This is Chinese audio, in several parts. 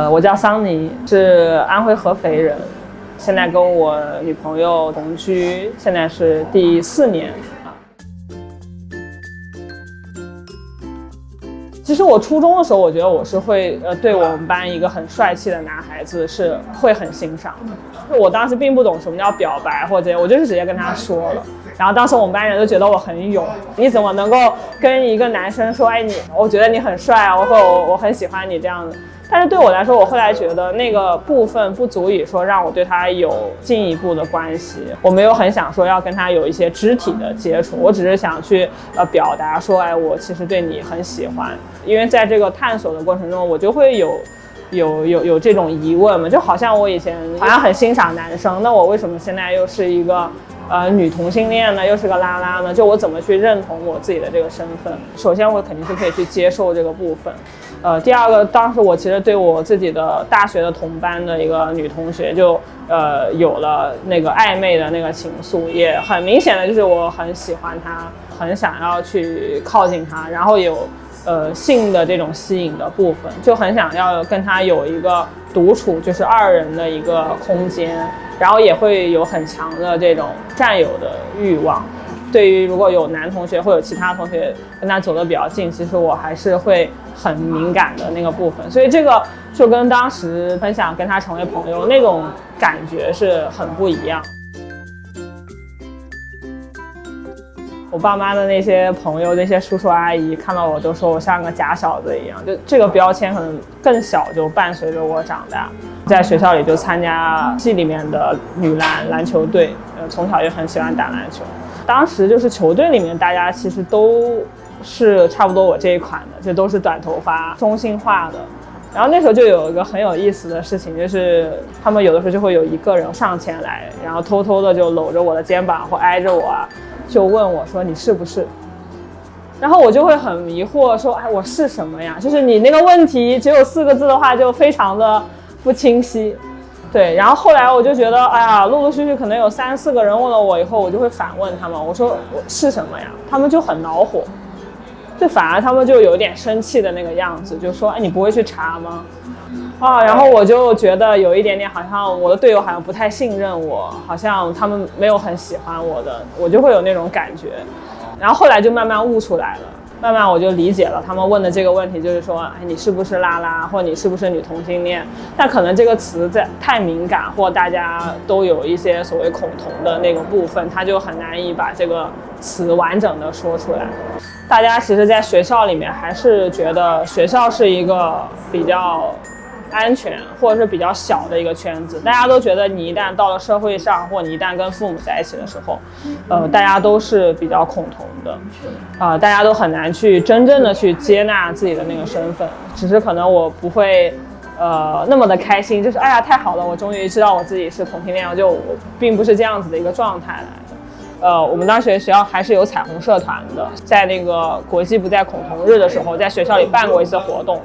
我叫桑尼，是安徽合肥人，现在跟我女朋友同居，现在是第4年。其实我初中的时候，我觉得我是会对我们班一个很帅气的男孩子是会很欣赏的。我当时并不懂什么叫表白或者我就是直接跟他说了。然后当时我们班人都觉得我很勇，你怎么能够跟一个男生说，哎，我觉得你很帅啊，我很喜欢你这样子。但是对我来说，我后来觉得那个部分不足以说让我对他有进一步的关系，我没有很想说要跟他有一些肢体的接触，我只是想去表达说，哎，我其实对你很喜欢。因为在这个探索的过程中，我就会有这种疑问嘛，就好像我以前好像很欣赏男生，那我为什么现在又是一个女同性恋呢，又是个拉拉呢？就我怎么去认同我自己的这个身份？首先我肯定是可以去接受这个部分。第二个，当时我其实对我自己的大学的同班的一个女同学就有了那个暧昧的那个情愫，也很明显的就是我很喜欢她，很想要去靠近她，然后有性的这种吸引的部分，就很想要跟她有一个独处，就是2人的一个空间，然后也会有很强的这种占有的欲望。对于如果有男同学或者其他同学跟他走得比较近，其实我还是会很敏感的那个部分，所以这个就跟当时很想跟他成为朋友那种感觉是很不一样。我爸妈的那些朋友，那些叔叔阿姨看到我都说我像个假小子一样，就这个标签可能更小就伴随着我长大。在学校里就参加系里面的女篮球队，从小就很喜欢打篮球。当时就是球队里面大家其实都是差不多我这一款的，就都是短头发中性化的。然后那时候就有一个很有意思的事情，就是他们有的时候就会有一个人上前来，然后偷偷的就搂着我的肩膀或挨着我啊，就问我说你是不是？然后我就会很迷惑说，哎，我是什么呀？就是你那个问题只有4个字的话就非常的不清晰。对，然后后来我就觉得，哎呀，陆陆续续可能有3、4个人问了我以后，我就会反问他们，我说我是什么呀？他们就很恼火，就反而他们就有点生气的那个样子，就说，哎，你不会去查吗？然后我就觉得有一点点好像我的队友好像不太信任我，好像他们没有很喜欢我的，我就会有那种感觉。然后后来就慢慢悟出来了。慢慢我就理解了他们问的这个问题，就是说，哎，你是不是拉拉，或你是不是女同性恋？但可能这个词太敏感，或大家都有一些所谓恐同的那个部分，他就很难以把这个词完整的说出来。大家其实在学校里面还是觉得学校是一个比较安全或者是比较小的一个圈子，大家都觉得你一旦到了社会上，或你一旦跟父母在一起的时候，大家都是比较恐同的，大家都很难去真正的去接纳自己的那个身份。只是可能我不会那么的开心，就是哎呀太好了，我终于知道我自己是同性恋，我并不是这样子的一个状态来的。我们当时学校还是有彩虹社团的，在那个国际不在恐同日的时候，在学校里办过一次活动。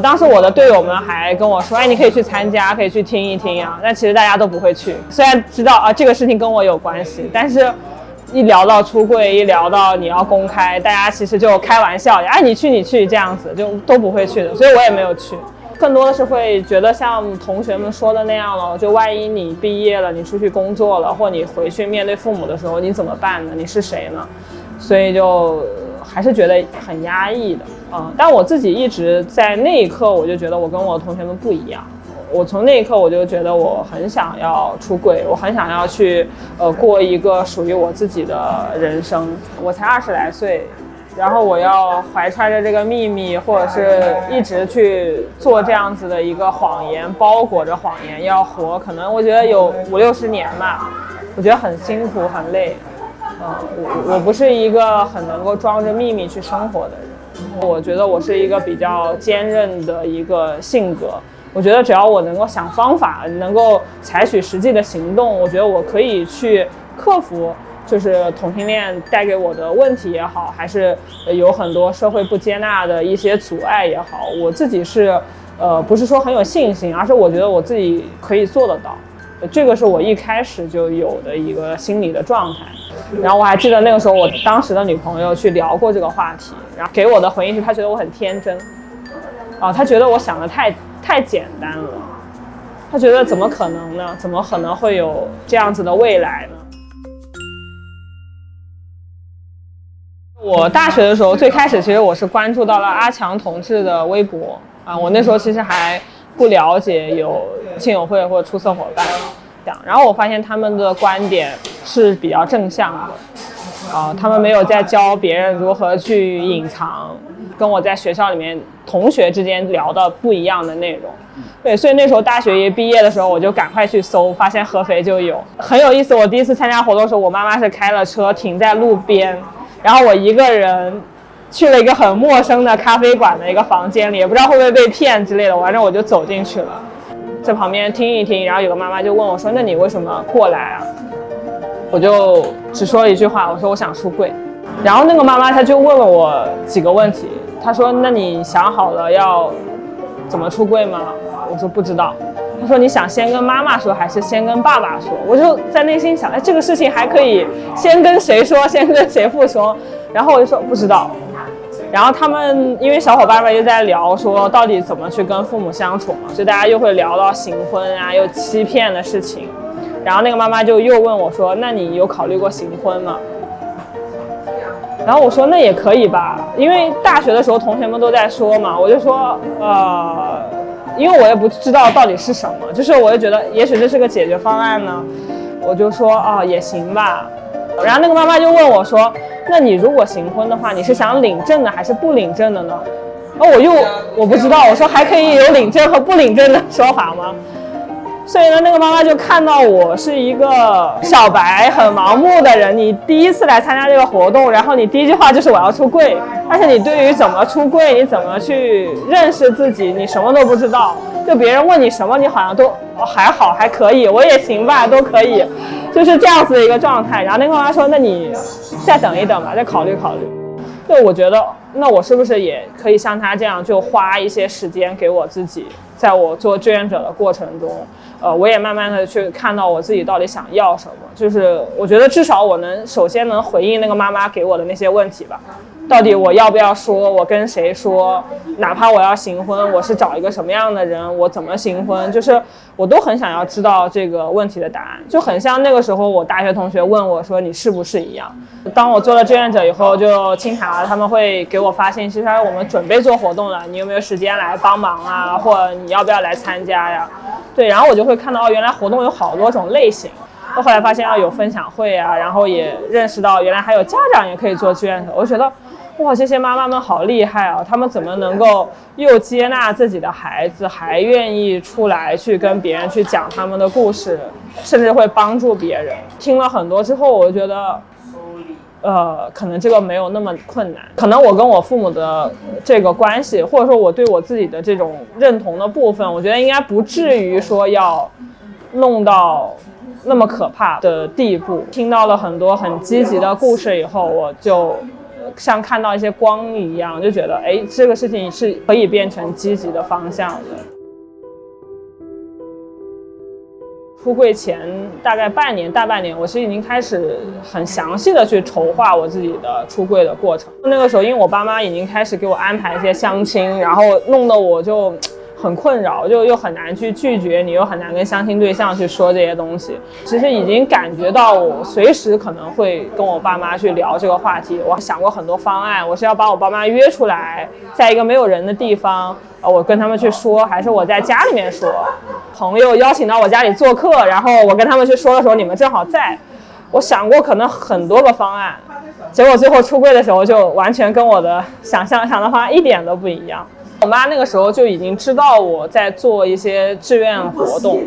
当时我的队友们还跟我说，哎，你可以去参加，可以去听一听啊。但其实大家都不会去，虽然知道这个事情跟我有关系，但是一聊到出柜，一聊到你要公开，大家其实就开玩笑，哎，你去这样子，就都不会去的，所以我也没有去。更多的是会觉得像同学们说的那样了，就万一你毕业了，你出去工作了，或你回去面对父母的时候，你怎么办呢？你是谁呢？所以就还是觉得很压抑的。但我自己一直在那一刻，我就觉得我跟我的同学们不一样。我从那一刻我就觉得我很想要出柜，我很想要去过一个属于我自己的人生。我才20来岁，然后我要怀揣着这个秘密，或者是一直去做这样子的一个谎言，包裹着谎言要活，可能我觉得有50、60年吧，我觉得很辛苦很累。我不是一个很能够装着秘密去生活的人。我觉得我是一个比较坚韧的一个性格，我觉得只要我能够想方法，能够采取实际的行动，我觉得我可以去克服就是同性恋带给我的问题也好，还是有很多社会不接纳的一些阻碍也好，我自己是不是说很有信心，而是我觉得我自己可以做得到。这个是我一开始就有的一个心理的状态。然后我还记得那个时候我当时的女朋友去聊过这个话题，然后给我的回应是她觉得我很天真，他觉得我想的太太简单了。他觉得怎么可能呢？怎么可能会有这样子的未来呢？我大学的时候，最开始其实我是关注到了阿强同志的微博啊，我那时候其实还不了解有亲友会或者出色伙伴这样，然后我发现他们的观点是比较正向的，他们没有在教别人如何去隐藏，跟我在学校里面同学之间聊的不一样的内容。对，所以那时候大学一毕业的时候，我就赶快去搜，发现合肥就有，很有意思。我第一次参加活动的时候，我妈妈是开了车停在路边，然后我一个人去了一个很陌生的咖啡馆的一个房间里，也不知道会不会被骗之类的，反正我就走进去了，在旁边听一听，然后有个妈妈就问我说：“那你为什么过来啊？”我就只说了一句话，我说我想出柜。然后那个妈妈她就问了我几个问题，她说：“那你想好了要怎么出柜吗？”我说不知道。她说：“你想先跟妈妈说还是先跟爸爸说？”我就在内心想，这个事情还可以先跟谁说，先跟谁不说。然后我就说不知道。然后他们因为小伙伴们又在聊说到底怎么去跟父母相处嘛，所以大家又会聊到行婚啊，又欺骗的事情。然后那个妈妈就又问我说：“那你有考虑过行婚吗？”然后我说：“那也可以吧，因为大学的时候同学们都在说嘛。”我就说因为我也不知道到底是什么，就是我就觉得也许这是个解决方案呢，我就说也行吧。然后那个妈妈就问我说：“那你如果行婚的话，你是想领证的还是不领证的呢？”我不知道，我说还可以有领证和不领证的说法吗？所以呢，那个妈妈就看到我是一个小白很盲目的人，你第一次来参加这个活动，然后你第一句话就是我要出柜，而且你对于怎么出柜，你怎么去认识自己，你什么都不知道，就别人问你什么，你好像都还好还可以，我也行吧，都可以，就是这样子的一个状态。然后那个妈妈说：“那你再等一等吧，再考虑考虑。”对，我觉得那我是不是也可以像他这样，就花一些时间给我自己，在我做志愿者的过程中，我也慢慢的去看到我自己到底想要什么。就是我觉得至少我首先能回应那个妈妈给我的那些问题吧。到底我要不要说，我跟谁说，哪怕我要行婚，我是找一个什么样的人，我怎么行婚，就是我都很想要知道这个问题的答案。就很像那个时候我大学同学问我说你是不是一样。当我做了志愿者以后，就清查他们会给我发信息说我们准备做活动了，你有没有时间来帮忙啊，或者你要不要来参加呀？对，然后我就会看到原来活动有好多种类型。后来发现要有分享会啊，然后也认识到原来还有家长也可以做志愿者。我觉得哇，这些妈妈们好厉害啊！她们怎么能够又接纳自己的孩子，还愿意出来去跟别人去讲他们的故事，甚至会帮助别人。听了很多之后，我就觉得可能这个没有那么困难。可能我跟我父母的这个关系，或者说我对我自己的这种认同的部分，我觉得应该不至于说要弄到那么可怕的地步。听到了很多很积极的故事以后，我就像看到一些光一样，就觉得这个事情是可以变成积极的方向的。出柜前大概大半年，我是已经开始很详细的去筹划我自己的出柜的过程。那个时候因为我爸妈已经开始给我安排一些相亲，然后弄得我就很困扰，就又很难去拒绝你，又很难跟相亲对象去说这些东西。其实已经感觉到我随时可能会跟我爸妈去聊这个话题。我想过很多方案，我是要把我爸妈约出来，在一个没有人的地方，我跟他们去说，还是我在家里面说，朋友邀请到我家里做客，然后我跟他们去说的时候，你们正好在。我想过可能很多个方案，结果最后出柜的时候就完全跟我的想的方案一点都不一样。我妈那个时候就已经知道我在做一些志愿活动，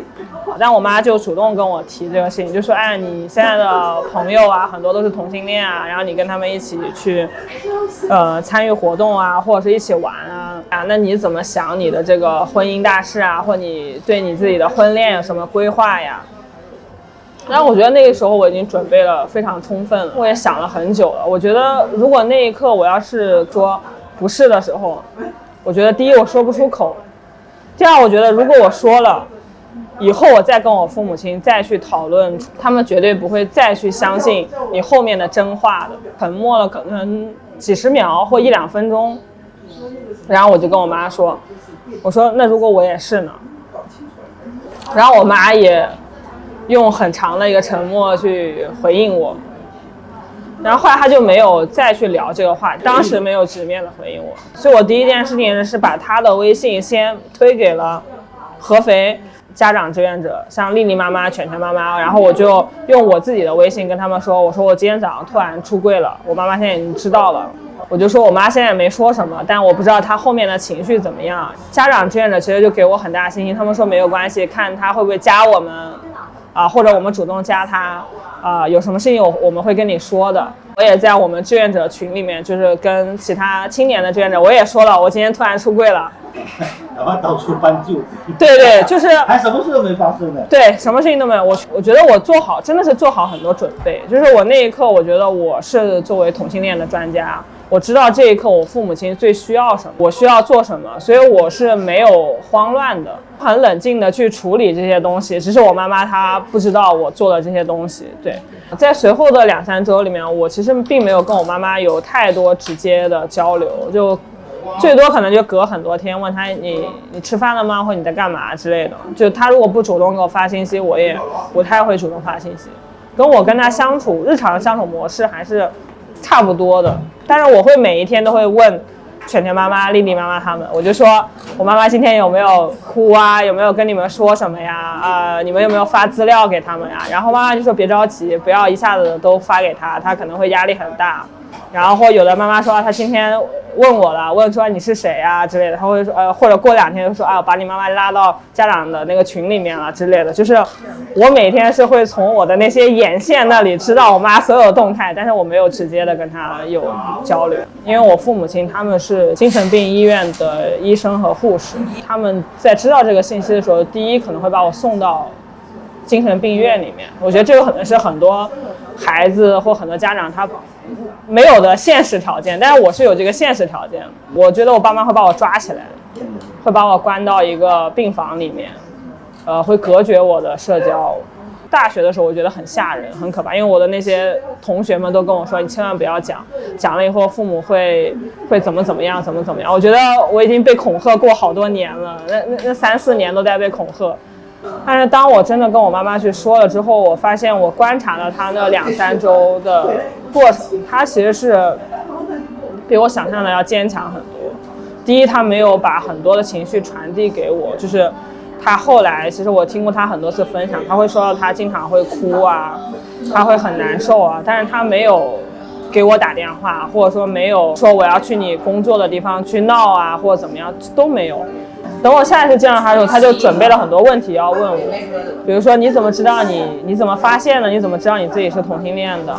但我妈就主动跟我提这个事情，就说你现在的朋友啊很多都是同性恋啊，然后你跟他们一起去参与活动啊，或者是一起玩啊，那你怎么想你的这个婚姻大事啊，或你对你自己的婚恋有什么规划呀？然后我觉得那个时候我已经准备了非常充分了，我也想了很久了。我觉得如果那一刻我要是说不是的时候，我觉得第一我说不出口，第二我觉得如果我说了以后，我再跟我父母亲再去讨论，他们绝对不会再去相信你后面的真话的。沉默了可能几十秒或1-2分钟，然后我就跟我妈说，我说那如果我也是呢？然后我妈也用很长的一个沉默去回应我，然后后来她就没有再去聊这个话题，当时没有直面的回应我，所以我第一件事情是把她的微信先推给了合肥家长志愿者，像丽丽妈妈、犬犬妈妈，然后我就用我自己的微信跟他们说，我说我今天早上突然出柜了，我妈妈现在已经知道了。我就说我妈现在也没说什么，但我不知道她后面的情绪怎么样。家长志愿者其实就给我很大的信心，他们说没有关系，看她会不会加我们或者我们主动加她有什么事情我们会跟你说的。我也在我们志愿者群里面，就是跟其他青年的志愿者，我也说了，我今天突然出柜了，然后到处搬救。对对，就是还什么事都没发生呢。对，什么事情都没有。我觉得我真的是做好很多准备。就是我那一刻，我觉得我是作为同性恋的专家，我知道这一刻我父母亲最需要什么，我需要做什么，所以我是没有慌乱的，很冷静的去处理这些东西。只是我妈妈她不知道我做了这些东西。对，在随后的2-3周里面，我其实并没有跟我妈妈有太多直接的交流，就最多可能就隔很多天问她你吃饭了吗，或者你在干嘛之类的。就她如果不主动给我发信息，我也不太会主动发信息。跟她相处日常相处模式还是差不多的，但是我会每一天都会问犬犬妈妈、丽丽妈妈他们，我就说我妈妈今天有没有哭啊，有没有跟你们说什么呀？你们有没有发资料给他们呀？然后妈妈就说别着急，不要一下子都发给她，她可能会压力很大。然后有的妈妈说她今天问我了，问说你是谁啊之类的，她会说或者过2天就说我把你妈妈拉到家长的那个群里面了之类的。就是我每天是会从我的那些眼线那里知道我妈所有动态，但是我没有直接的跟她有交流，因为我父母亲他们是精神病医院的医生和护士，他们在知道这个信息的时候，第一可能会把我送到精神病院里面。我觉得这个可能是很多孩子或很多家长他没有的现实条件，但是我是有这个现实条件。我觉得我爸妈会把我抓起来，会把我关到一个病房里面，会隔绝我的社交。大学的时候我觉得很吓人很可怕，因为我的那些同学们都跟我说你千万不要讲了以后父母会怎么样。我觉得我已经被恐吓过好多年了，那3-4年都在被恐吓。但是当我真的跟我妈妈去说了之后，我发现我观察了她那2-3周的过程，她其实是比我想象的要坚强很多。第一，她没有把很多的情绪传递给我，就是她后来其实我听过她很多次分享，她会说到她经常会哭啊，她会很难受啊，但是她没有给我打电话，或者说没有说我要去你工作的地方去闹啊，或者怎么样，都没有。等我下一次见到他的时候，他就准备了很多问题要问我，比如说你怎么知道你怎么发现的？你怎么知道你自己是同性恋的？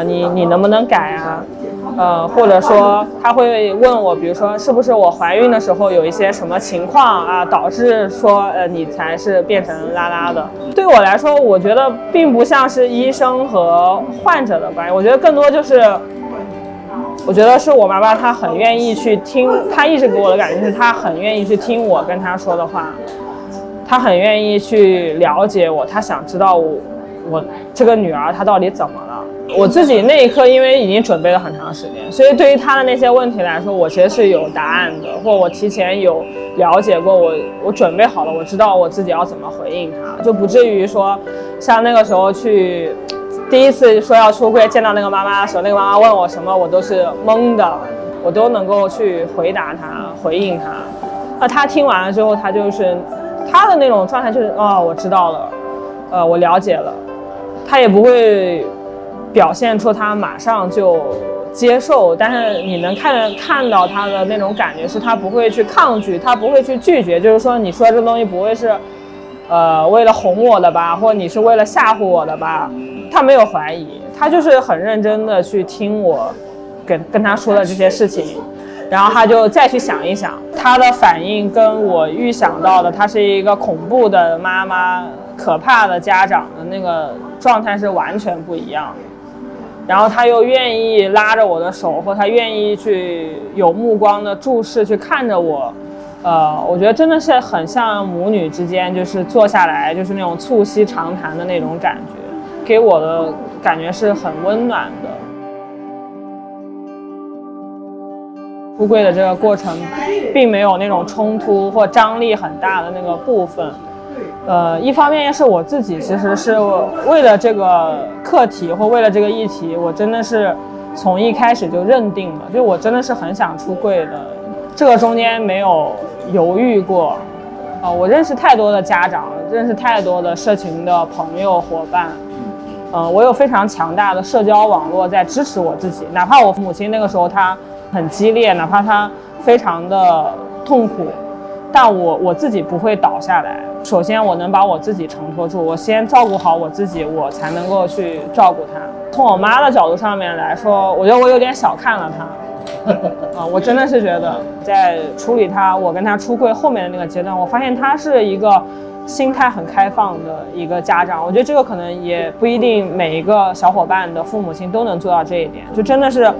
你能不能改啊？或者说他会问我，比如说是不是我怀孕的时候有一些什么情况啊，导致说你才是变成拉拉的？对我来说，我觉得并不像是医生和患者的关系，我觉得更多就是。我觉得是我妈妈，她很愿意去听，她一直给我的感觉是她很愿意去听我跟她说的话，她很愿意去了解我，她想知道我这个女儿她到底怎么了。我自己那一刻因为已经准备了很长时间，所以对于她的那些问题来说，我其实是有答案的，或我提前有了解过，我准备好了，我知道我自己要怎么回应她，就不至于说像那个时候去。第一次说要出柜，见到那个妈妈的时候，那个妈妈问我什么，我都是懵的，我都能够去回答她、回应她。那她听完了之后，她就是她的那种状态，就是我知道了，我了解了。她也不会表现出她马上就接受，但是你能看到她的那种感觉是，她不会去抗拒，她不会去拒绝，就是说你说这东西不会是为了哄我的吧，或你是为了吓唬我的吧。他没有怀疑，他就是很认真的去听我跟他说的这些事情，然后他就再去想一想，他的反应跟我预想到的他是一个恐怖的妈妈、可怕的家长的那个状态是完全不一样的。然后他又愿意拉着我的手，或他愿意去有目光的注视去看着我，我觉得真的是很像母女之间，就是坐下来就是那种促膝长谈的那种感觉。给我的感觉是很温暖的。出柜的这个过程，并没有那种冲突或张力很大的那个部分。一方面也是我自己其实是为了这个课题或为了这个议题，我真的是从一开始就认定了，就我真的是很想出柜的，这个中间没有犹豫过。我认识太多的家长，认识太多的社群的朋友伙伴，我有非常强大的社交网络在支持我自己，哪怕我母亲那个时候她很激烈，哪怕她非常的痛苦，但我自己不会倒下来。首先我能把我自己承托住，我先照顾好我自己，我才能够去照顾她。从我妈的角度上面来说，我觉得我有点小看了她。我真的是觉得在处理她，我跟她出柜后面的那个阶段，我发现她是一个心态很开放的一个家长。我觉得这个可能也不一定每一个小伙伴的父母亲都能做到这一点。就真的是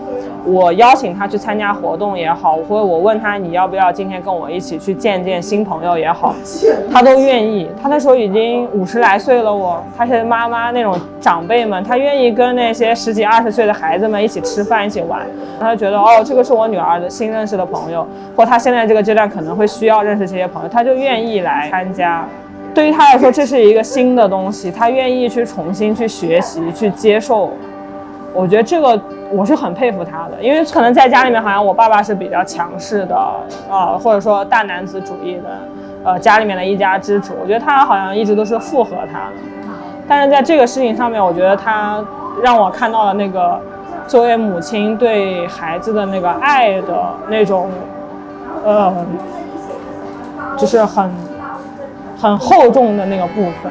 我邀请他去参加活动也好，或者我问他你要不要今天跟我一起去见见新朋友也好，他都愿意。他那时候已经50来岁了，他是妈妈那种长辈们，他愿意跟那些10几20岁的孩子们一起吃饭一起玩。他就觉得这个是我女儿的新认识的朋友，或他现在这个阶段可能会需要认识这些朋友，他就愿意来参加。对于他来说这是一个新的东西，他愿意去重新去学习去接受。我觉得这个我是很佩服他的，因为可能在家里面好像我爸爸是比较强势的或者说大男子主义的家里面的一家之主，我觉得他好像一直都是附和他的。但是在这个事情上面，我觉得他让我看到了那个作为母亲对孩子的那个爱的那种就是很厚重的那个部分。